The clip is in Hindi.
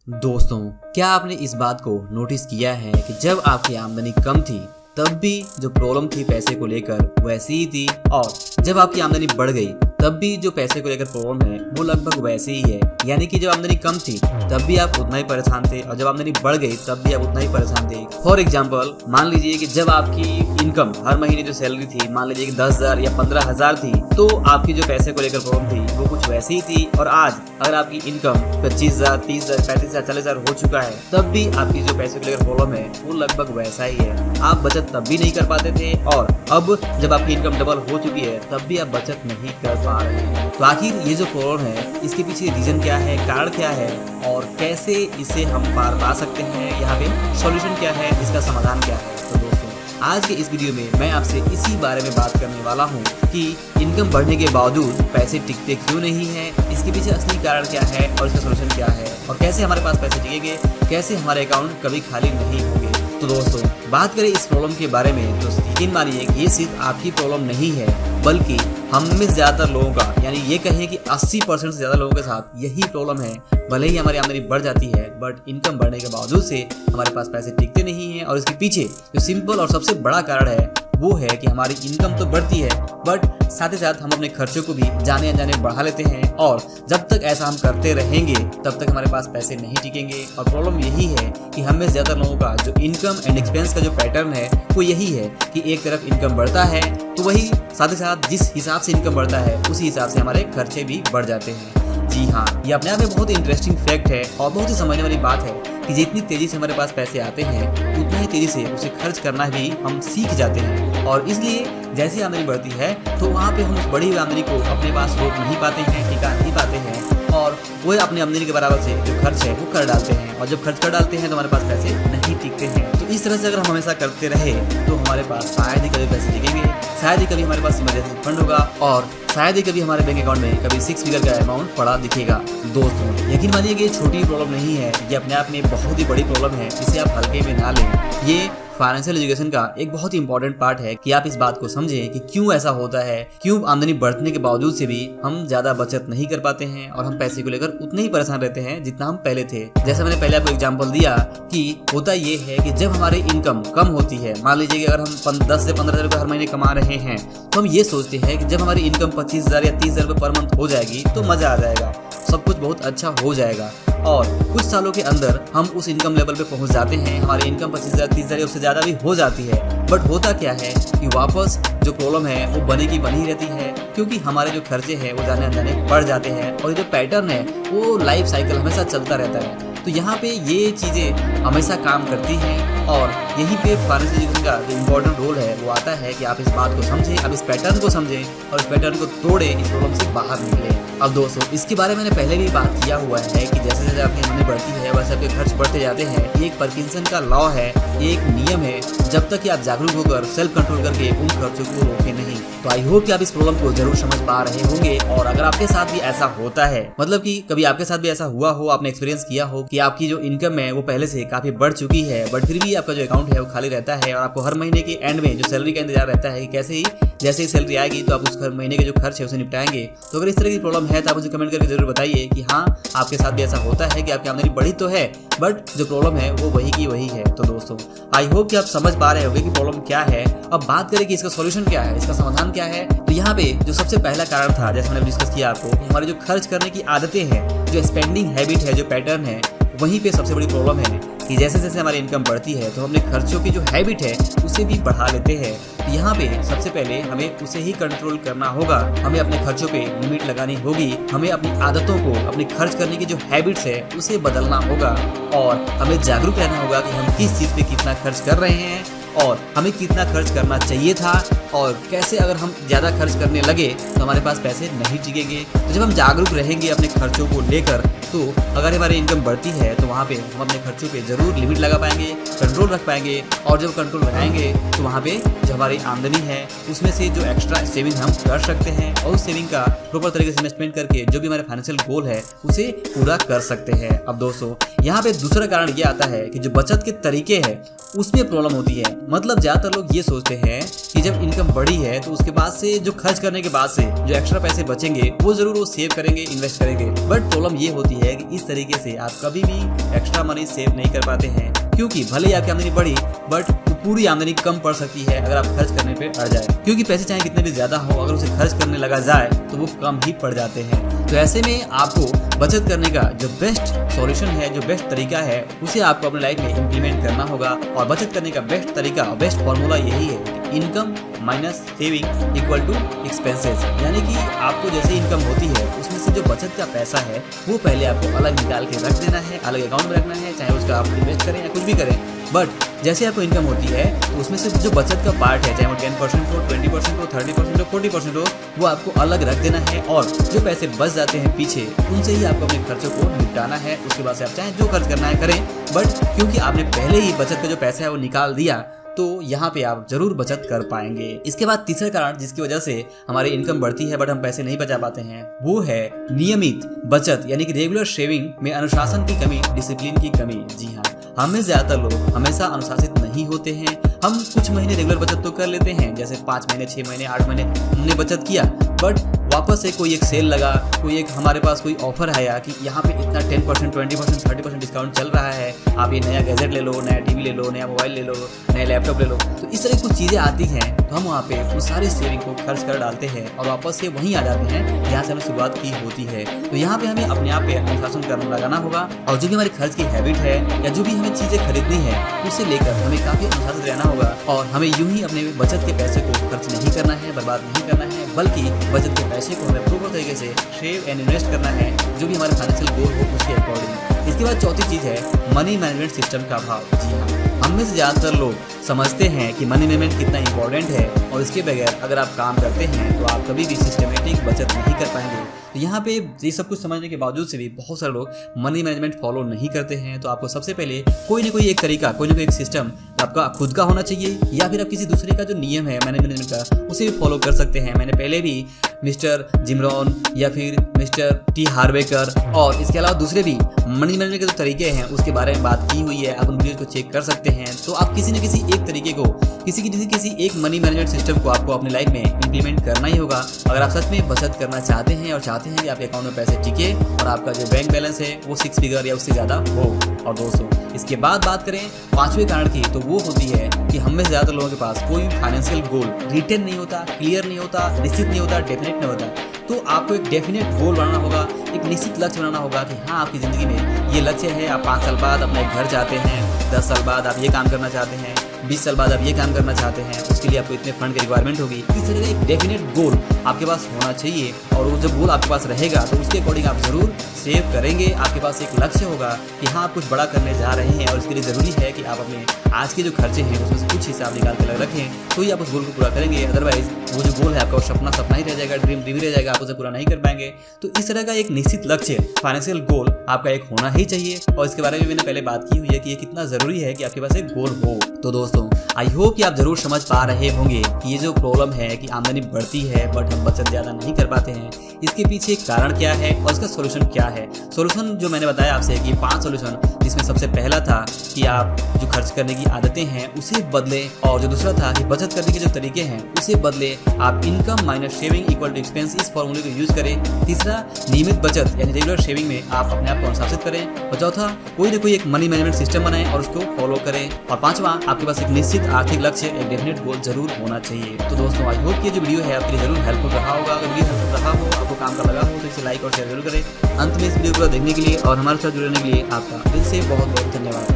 दोस्तों, क्या आपने इस बात को नोटिस किया है कि जब आपकी आमदनी कम थी तब भी जो प्रॉब्लम थी पैसे को लेकर वैसी ही थी, और जब आपकी आमदनी बढ़ गई तब भी जो पैसे को लेकर प्रॉब्लम है वो लगभग वैसे ही है। यानी कि जब आमदनी कम थी तब भी आप उतना ही परेशान थे और जब आमदनी बढ़ गई तब भी आप उतना ही परेशान थे। फॉर एग्जाम्पल, मान लीजिए कि जब आपकी इनकम हर महीने जो सैलरी थी, मान लीजिए कि 10,000 या 15,000 थी, तो आपकी जो पैसे को लेकर प्रॉब्लम थी वो कुछ वैसी ही थी। और आज अगर आपकी इनकम 25,000, 30,000, 35,000, 40,000 हो चुका है तब भी आपकी जो पैसे को लेकर प्रॉब्लम है वो लगभग वैसा ही है। आप बचत तब भी नहीं कर पाते थे और अब जब आपकी इनकम डबल हो चुकी है तब भी आप बचत नहीं कर पा रहे हैं। तो आखिर ये जो प्रॉब्लम है इसके पीछे रीजन क्या है, कारण क्या है और कैसे इसे हम पार पा सकते हैं, यहाँ पे सॉल्यूशन क्या है, इसका समाधान क्या है। तो दोस्तों, आज के इस वीडियो में मैं आपसे इसी बारे में बात करने वाला हूँ कि इनकम बढ़ने के बावजूद पैसे टिकते क्यों नहीं है, इसके पीछे असली कारण क्या है और इसका सॉल्यूशन क्या है, और कैसे हमारे पास पैसे टिकेंगे, कैसे हमारे अकाउंट कभी खाली नहीं होंगे। तो दोस्तों, बात करें इस प्रॉब्लम के बारे में तो यकीन मानिए कि ये सिर्फ आपकी प्रॉब्लम नहीं है, बल्कि हम में ज़्यादातर लोगों का, यानी ये कहें कि 80% से ज़्यादा लोगों के साथ यही प्रॉब्लम है। भले ही हमारी आमदनी बढ़ जाती है बट इनकम बढ़ने के बावजूद से हमारे पास पैसे टिकते नहीं हैं। और इसके पीछे जो सिंपल और सबसे बड़ा कारण है वो है कि हमारी इनकम तो बढ़ती है बट साथ ही साथ हम अपने खर्चों को भी जाने अनजाने बढ़ा लेते हैं, और जब तक ऐसा हम करते रहेंगे तब तक हमारे पास पैसे नहीं टिकेंगे। और प्रॉब्लम यही है कि हम में ज़्यादा लोगों का जो इनकम एंड एक्सपेंस का जो पैटर्न है वो यही है कि एक तरफ इनकम बढ़ता है तो वही साथ ही साथ जिस हिसाब से इनकम बढ़ता है उसी हिसाब से हमारे खर्चे भी बढ़ जाते हैं। जी हाँ, ये अपने आप में बहुत इंटरेस्टिंग फैक्ट है और बहुत ही समझने वाली बात है कि जितनी तेजी से हमारे पास पैसे आते हैं उतना ही तेजी से उसे खर्च करना भी हम सीख जाते हैं। और इसलिए जैसी आमदनी बढ़ती है तो वहाँ पे हम उस बड़ी हुई आमदनी को अपने पास रोक नहीं पाते हैं, टिका नहीं पाते हैं, और वो अपनी आमदनी के बराबर से जो खर्च है वो कर डालते हैं। और जब खर्च कर डालते हैं तो हमारे पास पैसे नहीं टिकते हैं। तो इस तरह से अगर हम हमेशा करते रहे तो हमारे पास शायद ही कभी पैसे टिकेंगे, शायद ही कभी हमारे पास इमरजेंसी फंड होगा, और शायद ही कभी हमारे बैंक अकाउंट में कभी 6 फिगर का अमाउंट पड़ा दिखेगा। दोस्तों, यकीन मानिए कि ये छोटी प्रॉब्लम नहीं है, ये अपने आप में बहुत ही बड़ी प्रॉब्लम है, इसे आप हल्के में ना लें। ये फाइनेंशियल एजुकेशन का एक बहुत ही इंपॉर्टेंट पार्ट है कि आप इस बात को समझें कि क्यों ऐसा होता है, क्यों आमदनी बढ़ने के बावजूद से भी हम ज्यादा बचत नहीं कर पाते हैं और हम पैसे को लेकर उतने ही परेशान रहते हैं जितना हम पहले थे। जैसे मैंने पहले आपको एग्जांपल दिया कि होता ये है कि जब हमारी इनकम कम होती है, मान लीजिए कि अगर हम 10 से 15,000 रुपये हर महीने कमा रहे हैं तो हम ये सोचते हैं कि जब हमारी इनकम 25,000 या 30,000 रुपये पर मंथ हो जाएगी तो मजा आ जाएगा, सब कुछ बहुत अच्छा हो जाएगा। और कुछ सालों के अंदर हम उस इनकम लेवल पे पहुंच जाते हैं, हमारी इनकम 25,000, 30,000 उससे ज़्यादा भी हो जाती है। बट होता क्या है कि वापस जो प्रॉब्लम है वो बनी की बनी रहती है, क्योंकि हमारे जो खर्चे हैं वो जाने अनजाने बढ़ जाते हैं और जो पैटर्न है वो लाइफ साइकिल हमेशा चलता रहता है। तो यहाँ पे ये चीज़ें हमेशा काम करती हैं और यहीं पे फाइनेंशियल एजुकेशन का जो इम्पोर्टेंट रोल है वो आता है कि आप इस बात को समझें, आप इस पैटर्न को समझें और इस पैटर्न को तोड़ें, इस प्रॉब्लम से बाहर निकलें। अब दोस्तों, इसके बारे में मैंने पहले भी बात किया हुआ है कि जैसे जैसे आपकी आमदनी बढ़ती है वैसे आपके खर्च बढ़ते जाते हैं। ये एक पार्किंसन का लॉ है, ये एक नियम है, जब तक कि आप जागरूक होकर सेल्फ कंट्रोल करके उन खर्चों को रोकें नहीं। तो आई होप कि आप इस प्रॉब्लम को जरूर समझ पा रहे होंगे। और अगर आपके साथ भी ऐसा होता है, मतलब कि कभी आपके साथ भी ऐसा हुआ हो, आपने एक्सपीरियंस किया हो कि आपकी जो इनकम है वो पहले से काफी बढ़ चुकी है बट फिर भी आपका जो अकाउंट है वो खाली रहता है और आपको हर महीने के एंड में जो सैलरी का इंतजार रहता है कि जैसे ही सैलरी आएगी तो आप उस हर महीने के जो खर्च है उसे निपटाएंगे। तो अगर इस तरह की प्रॉब्लम है तो आप मुझे कमेंट करके जरूर बताइए कि हाँ, आपके साथ भी ऐसा होता है कि आपकी आमदनी बढ़ी तो है बट जो प्रॉब्लम है वो वही की वही है। तो दोस्तों, आई होप कि आप समझ पा रहे होंगे कि प्रॉब्लम क्या है। अब बात करें कि इसका सॉल्यूशन क्या है, इसका समाधान क्या है। तो यहाँ पे जो सबसे पहला कारण था, जैसे मैंने डिस्कस किया आपको, हमारे जो खर्च करने की आदतें हैं, जो स्पेंडिंग हैबिट है, जो पैटर्न है, वहीं पे सबसे बड़ी प्रॉब्लम है कि जैसे जैसे हमारी इनकम बढ़ती है तो हम अपने खर्चों की जो हैबिट है उसे भी बढ़ा लेते हैं। तो यहाँ पे सबसे पहले हमें उसे ही कंट्रोल करना होगा, हमें अपने खर्चों पे लिमिट लगानी होगी, हमें अपनी आदतों को, अपने खर्च करने की जो हैबिट्स है उसे बदलना होगा, और हमें जागरूक रहना होगा कि हम किस चीज़ पे कितना खर्च कर रहे हैं और हमें कितना खर्च करना चाहिए था, और कैसे अगर हम ज़्यादा खर्च करने लगे तो हमारे पास पैसे नहीं टिकेंगे। तो जब हम जागरूक रहेंगे अपने खर्चों को लेकर तो अगर हमारी इनकम बढ़ती है तो वहाँ पे हम अपने खर्चों पे ज़रूर लिमिट लगा पाएंगे, कंट्रोल रख पाएंगे, और जब कंट्रोल बनाएंगे तो वहाँ पे जो हमारी आमदनी है उसमें से जो एक्स्ट्रा सेविंग हम कर सकते हैं और उस सेविंग का प्रॉपर तरीके से इन्वेस्टमेंट करके जो भी हमारे फाइनेंशियल गोल है उसे पूरा कर सकते हैं। अब दोस्तों, यहाँ पे दूसरा कारण ये आता है कि जो बचत के तरीके हैं उसमें प्रॉब्लम होती है। मतलब ज़्यादातर लोग ये सोचते हैं कि जब इनकम बढ़ी है तो उसके बाद से जो खर्च करने के बाद से जो एक्स्ट्रा पैसे बचेंगे वो जरूर वो सेव करेंगे, इन्वेस्ट करेंगे। बट प्रॉब्लम ये होती है कि इस तरीके से आप कभी भी एक्स्ट्रा मनी सेव नहीं कर पाते हैं, क्योंकि भले ही आपकी आमदनी बढ़ी बट पूरी आमदनी कम पड़ सकती है अगर आप खर्च करने पे अड़ जाए, क्योंकि पैसे चाहे कितने भी ज्यादा हो, अगर उसे खर्च करने लगा जाए तो वो कम ही पड़ जाते हैं। तो ऐसे में आपको बचत करने का जो बेस्ट सॉल्यूशन है, जो बेस्ट तरीका है, उसे आपको अपने लाइफ में इम्प्लीमेंट करना होगा। और बचत करने का बेस्ट तरीका, बेस्ट फॉर्मूला यही है कि income minus saving equal to expenses, यानी कि आपको जैसे इनकम होती है उसमें से जो बचत का पैसा है वो पहले आपको अलग निकाल के रख देना है, अलग अकाउंट में रखना है, चाहे उसका आप इन्वेस्ट करें या कुछ भी करें। बट जैसे आपको इनकम होती है तो उसमें से जो बचत का पार्ट है, चाहे वो 10% हो, 20% हो, 30% हो, 40% हो, वो आपको अलग रख देना है। और जो पैसे बच जाते हैं पीछे, उनसे ही आपको अपने खर्चों को निपटाना है। उसके बाद से आप चाहे जो खर्च करना है करें, बट क्योंकि आपने पहले ही बचत का जो पैसा है वो निकाल दिया तो यहाँ पे आप जरूर बचत कर पाएंगे। इसके बाद तीसरा कारण जिसकी वजह से हमारी इनकम बढ़ती है बट हम पैसे नहीं बचा पाते हैं, वो है नियमित बचत यानी कि रेगुलर सेविंग में अनुशासन की कमी, डिसिप्लिन की कमी। जी हाँ, हमें ज्यादातर लोग हमेशा अनुशासित नहीं होते हैं। हम कुछ महीने रेगुलर बचत तो कर लेते हैं, जैसे 5 महीने, 6 महीने, 8 महीने हमने बचत किया, बट वापस से कोई एक सेल लगा, कोई एक हमारे पास कोई ऑफर आया कि यहाँ पे इतना 10%, 20%, 30% डिस्काउंट चल रहा है, आप ये नया गैजेट ले लो, नया टीवी ले लो, नया मोबाइल ले लो, नया लैपटॉप ले लो। तो इस तरह की कुछ चीज़ें आती हैं तो हम वहाँ पे उस सारी सेविंग को खर्च कर डालते हैं और वापस से वहीं आ जाते हैं जहाँ से हमने शुरुआत की होती है। तो यहाँ पे हमें अपने आप पे अनुशासन करना लगाना होगा और जो भी हमारी खर्च की हैबिट है या जो भी हमें चीज़ें खरीदनी है उसे लेकर हमें काफ़ी अनुशासित रहना होगा। और हमें यूं ही अपने बचत के पैसे को खर्च नहीं करना है, बर्बाद नहीं करना है, बल्कि बचत के पैसे को हमें प्रॉपर तरीके से सेव एंड इन्वेस्ट करना है, जो भी हमारे फाइनेंशियल गोल हो उसके अकॉर्डिंग। इसके बाद चौथी चीज़ है मनी मैनेजमेंट सिस्टम का अभाव। जी हाँ, हम में से ज़्यादातर लोग समझते हैं कि मनी मैनेजमेंट कितना इंपॉर्टेंट है और इसके बगैर अगर आप काम करते हैं तो आप कभी भी सिस्टमेटिक बचत नहीं कर पाएंगे। तो यहाँ पे ये सब कुछ समझने के बावजूद से भी बहुत सारे लोग मनी मैनेजमेंट फॉलो नहीं करते हैं। तो आपको सबसे पहले कोई ना कोई एक तरीका, कोई ना कोई एक सिस्टम आपका खुद का होना चाहिए, या फिर आप किसी दूसरे का जो नियम है मनी मैनेजमेंट का उसे भी फॉलो कर सकते हैं। मैंने पहले भी मिस्टर जिम रॉन या फिर मिस्टर टी हार्वेकर और इसके अलावा दूसरे भी मनी मैनेजमेंट के जो तरीके हैं उसके बारे में बात की हुई है, आप उन वीडियो को चेक कर सकते हैं। तो आप किसी न किसी एक तरीके को, किसी एक मनी मैनेजमेंट सिस्टम को आपको अपनी लाइफ में इंप्लीमेंट करना ही होगा अगर आप सच में बचत करना चाहते हैं और चाहते हैं कि आपके अकाउंट में पैसे टिके और आपका जो बैंक बैलेंस है वो 6 फिगर या उससे ज़्यादा हो। और दोस्तों, इसके बाद बात करें 5वें कारण की, तो वो होती है कि हम में से ज़्यादातर लोगों के पास कोई फाइनेंशियल गोल रिटन नहीं होता, क्लियर नहीं होता, निश्चित नहीं होता, डेफिनेट नहीं होता। तो आपको एक डेफिनेट गोल बनाना होगा, एक निश्चित लक्ष्य बनाना होगा कि हाँ, आपकी ज़िंदगी में ये लक्ष्य है, आप 5 साल बाद अपना एक घर चाहते हैं, 10 साल बाद आप ये काम करना चाहते हैं, 20 साल बाद आप ये काम करना चाहते हैं, उसके लिए आपको इतने फंड की रिक्वायरमेंट होगी। इस तरह का एक डेफिनेट गोल आपके पास होना चाहिए और वो जब गोल आपके पास रहेगा तो उसके अकॉर्डिंग आप जरूर सेव करेंगे। आपके पास एक लक्ष्य होगा कि हाँ, आप कुछ बड़ा करने जा रहे हैं और इसके लिए ज़रूरी है कि आप अपने आज के जो खर्चे हैं उसमें से कुछ हिसाब निकाल के रखें, तो ही आप उस गोल को पूरा करेंगे। अदरवाइज वो जो गोल है आपका सपना ही रह जाएगा, ड्रीम ही रह जाएगा, आप उसे पूरा नहीं कर पाएंगे। तो इस तरह का एक निश्चित लक्ष्य, फाइनेंशियल गोल आपका एक होना ही चाहिए और इसके बारे में मैंने पहले बात की हुई है कि ये कितना ज़रूरी है कि आपके पास एक गोल हो। तो दोस्तों, आई होप कि आप जरूर समझ पा रहे होंगे कि ये जो प्रॉब्लम है कि आमदनी बढ़ती है बट हम बचत ज़्यादा नहीं कर पाते हैं, इसके पीछे कारण क्या है और इसका सोल्यूशन क्या है। सोल्यूशन जो मैंने बताया आपसे कि 5 सोल्यूशन, जिसमें सबसे पहला था कि आप जो खर्च करने की आदतें हैं उसे बदलें, और जो दूसरा था कि बचत करने के जो तरीके हैं उसे बदलें। आप income minus saving equal to expense, इस फॉर्मूले को यूज करें। तीसरा, नियमित बचत यानी रेगुलर सेविंग में आप अपने आप को अनुशासित करें। और चौथा, कोई ना कोई एक मनी मैनेजमेंट सिस्टम बनाएं और उसको फॉलो करें। और पांचवा, आपके पास एक निश्चित आर्थिक लक्ष्य, एक डेफिनेट गोल जरूर होना चाहिए। तो दोस्तों, आई होप कि ये जो वीडियो है आपके लिए जरूर हेल्पफुल रहा होगा। अगर वीडियो हेल्पफुल रहा हो, आपको काम का लगा हो, तो इसे लाइक और शेयर जरूर करें। अंत में इस वीडियो को देखने के लिए और हमारे साथ जुड़ने के लिए आपका दिल से बहुत बहुत धन्यवाद।